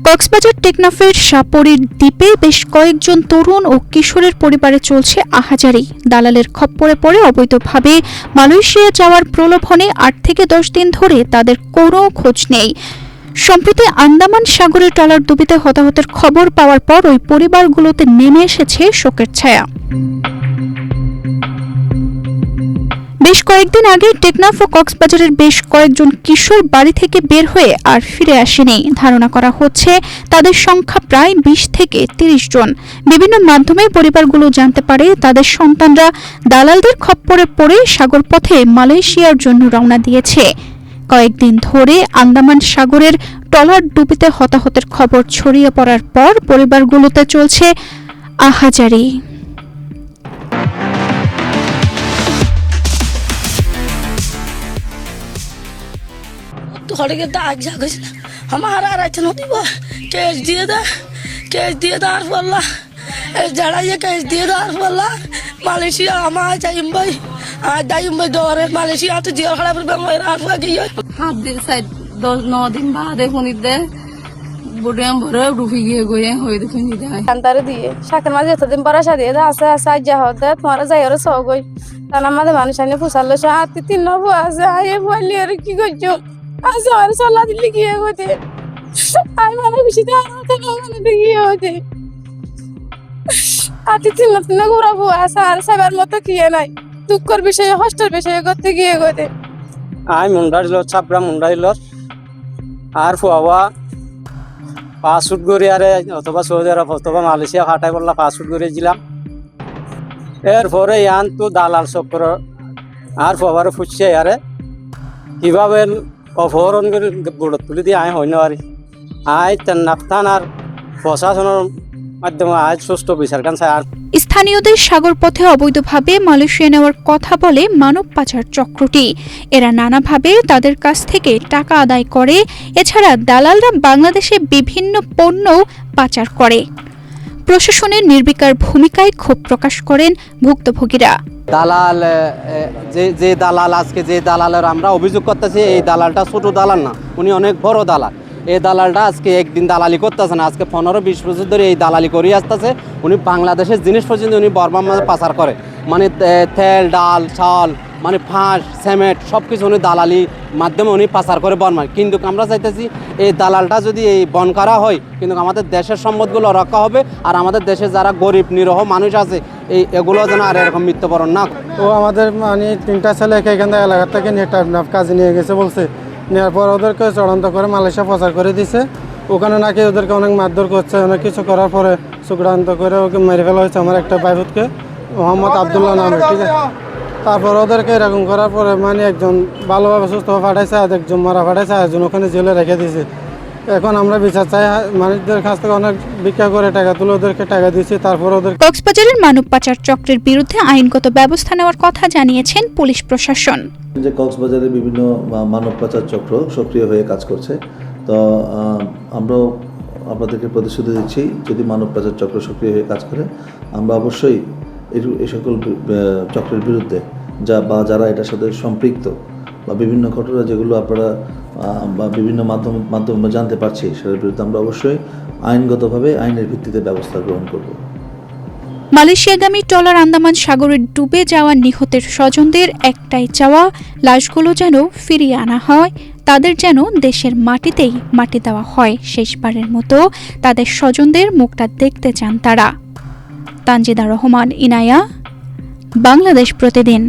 কক্সবাজার টেকনাফের সাপড়ির দ্বীপে বেশ কয়েকজন তরুণ ও কিশোরের পরিবারে চলছে আহাজারি। দালালের খপ্পরে পড়ে অবৈধভাবে মালয়েশিয়া যাওয়ার প্রলোভনে ৮ থেকে ১০ দিন ধরে তাদের কোনো খোঁজ নেই। সম্প্রতি আন্দামান সাগরে ট্রলার ডুবিতে হতাহতের খবর পাওয়ার পর ওই পরিবারগুলোতে নেমে এসেছে শোকের ছায়া। বেশ কয়েকদিন আগে টেকনাফ ও কক্সবাজারের বেশ কয়েকজন কিশোর বাড়ি থেকে বের হয়ে আর ফিরে আসেনি। ধারণা করা হচ্ছে তাদের সংখ্যা প্রায় ২০ থেকে ৩০ জন। বিভিন্ন মাধ্যমে পরিবারগুলো জানতে পারে তাদের সন্তানরা দালালদের খপ্পরে পড়ে সাগরপথে মালয়েশিয়ার জন্য রওনা দিয়েছে। কয়েকদিন ধরে আন্দামান সাগরের ট্রলার ডুবিতে হতাহতের খবর ছড়িয়ে পড়ার পর পরিবারগুলোতে চলছে আহাজারি। थोड़े के दाग जा कुछ हमारा राइट नदी वो केस दिए दार बोला जड़ा ये केस दिए दार बोला मालेशिया हम आ जाइए भाई दौरे मालेशिया तो जेल खड़ा पर मेरा आफा गई 7 दिन से 9 दिन बाद हुनी दे बुढ़े भरे डूबी गए होई देखी नहीं जाए अंतर दिए शाकर माजे तो दिन पर शादी दा आसे आसे जा होता तुम्हारा जाय और सो गई ताना मादे মানুষ আনে ফুসালো সাথে তিন নবু আছে আয়ে বলি আর কি করছো আজ আর সালা দিলি কি হতে আই মানে খুশি দা হতে না মানে কি হতে আতি তিন না ঘুরাবো আছে আর সবার মতো কি নাই দুঃখের বিষয়ে কষ্টের বিষয়ে করতে গিয়ে গতে আই মুন্ডা দিল ছাপরা মুন্ডা দিল আর ফুয়াওয়া পাসপোর্ট করে আরে অথবা সৌদি আরব অথবা মালয়েশিয়া ফাটাই বললা পাসপোর্ট করে দিলাম। এরপরে ইয়ান তো দালাল চক্র আর ফুয়াবার ফুটছে আরে কিভাবে অপহরণ করে গোড়ত তুলে দিয়ে আয় হয় না আরে আয় নাফতান আর প্রশাসনের মাধ্যমে আজ সুষ্ঠু বিচার কান আর স্থানীয়দের সাগরপথে অবৈধভাবে মালয়েশিয়া নেওয়ার কথা বলে মানব পাচার চক্রটি। এরা নানাভাবে তাদের কাছ থেকে টাকা আদায় করে। এছাড়া দালালরা বাংলাদেশে বিভিন্ন পণ্য পাচার করে। প্রশাসনের নির্বিকার ভূমিকায় ক্ষোভ প্রকাশ করেন ভুক্তভোগীরা। দালাল যে দালাল আজকে যে দালালের আমরা অভিযোগ করতেছি এই দালালটা ছোট দালাল না, উনি অনেক বড় দালাল। এই দালালটা আজকে একদিন দালালি করতেছে না, আজকে 15-20 বছর ধরে এই দালালি করে আসতেছে। উনি বাংলাদেশের জিনিস পর্যন্ত উনি বর্মার মাঝে পাচার করে, মানে তেল ডাল চাল মানে ফাঁস সিমেন্ট সব কিছু উনি দালালি মাধ্যমে উনি পাচার করে বর্মায়। কিন্তু আমরা চাইতেছি এই দালালটা যদি এই বন করা হয় কিন্তু আমাদের দেশের সম্পদগুলো রক্ষা হবে, আর আমাদের দেশে যারা গরিব নিরহ মানুষ আছে এগুলো যেন আর এরকম মৃত্যুবরণ না। তো আমাদের মানে 3টা ছেলেকে এখান থেকে এলাকা থেকে কাজে নিয়ে গেছে বলছে, নেওয়ার পর ওদেরকে চূড়ান্ত করে মালয়েশিয়া প্রচার করে দিছে। ওখানে নাকি ওদেরকে অনেক মারধর করছে, অনেক কিছু করার পরে চূড়ান্ত করে ওকে মেরে ফেলা হয়েছে আমার একটা ভাইবোনকে, মোহাম্মদ আবদুল্লাহ নামে, ঠিক আছে। তারপর ওদেরকে এরকম করার পরে মানে একজন ভালোভাবে সুস্থভাবে পাঠাইছে, আর একজন মারা পাঠাইছে, একজন ওখানে জেলে রেখে দিয়েছে। এখন আমরা বিচার চাই, মানুষদের কাছ থেকে অনেক ভিক্ষা করে টাকা তুলে ওদেরকে টাকা দিয়েছি। তারপর ওদের কক্সবাজারের মানব পাচার চক্রের বিরুদ্ধে আইনগত ব্যবস্থা নেওয়ার কথা জানিয়েছেন পুলিশ প্রশাসন। যে কক্সবাজারে বিভিন্ন মানব পাচার চক্র সক্রিয় হয়ে কাজ করছে, তো আমরাও আপনাদেরকে প্রতিশ্রুতি দিচ্ছি যদি মানব পাচার চক্র সক্রিয় হয়ে কাজ করে আমরা অবশ্যই এই সকল চক্রের বিরুদ্ধে যারা এটার সাথে সম্পৃক্ত বা বিভিন্ন ঘটনা যেগুলো আপনারা বা বিভিন্ন মাধ্যমে জানতে পারছি সেটার বিরুদ্ধে আমরা অবশ্যই আইনগতভাবে আইনের ভিত্তিতে ব্যবস্থা গ্রহণ করব। মালয়েশিয়াগামী ট্রলার আন্দামান সাগরে ডুবে যাওয়া নিহতের স্বজনদের একটাই চাওয়া, লাশগুলো যেন ফিরিয়ে আনা হয়, তাদের যেন দেশের মাটিতেই মাটি দেওয়া হয়। শেষবারের মতো তাদের স্বজনদের মুখটা দেখতে চান তারা। তানজিদা রহমান, ইনায়া, বাংলাদেশ প্রতিদিন।